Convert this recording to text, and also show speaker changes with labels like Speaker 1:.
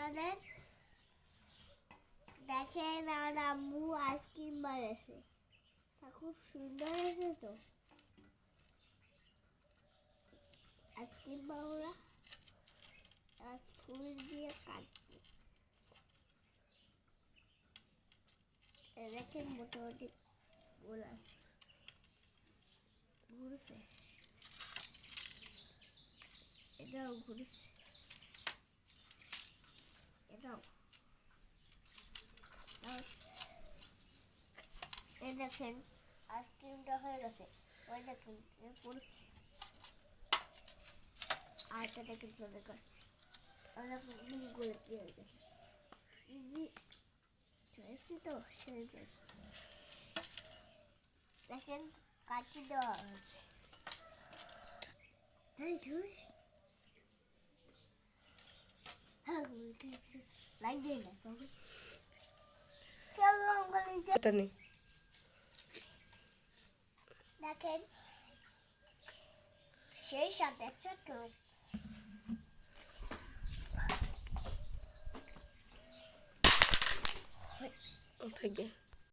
Speaker 1: আমাদের দেখেন আর আম্মু আইসক্রিম বানিয়েছে, তা খুব সুন্দর হয়েছে তো। আইসক্রিম বাবুরা ফুল দিয়ে কাটবে। দেখেন মোটামুটি গোল আছে, ঘুরছে, এটাও ঘুরছে, এটাও। এই দেখেন আইসক্রিমটা হয়ে গেছে, ওই দেখুন পড়ছে। আরেকটা দেখেন চলে গেছে, গোলে কি হয়ে গেছে তো সেই দেখেন কাটি দেওয়া হয়েছে। লাইন দিয়ে না দেখেন সেই সাথে ছোট
Speaker 2: থাকে।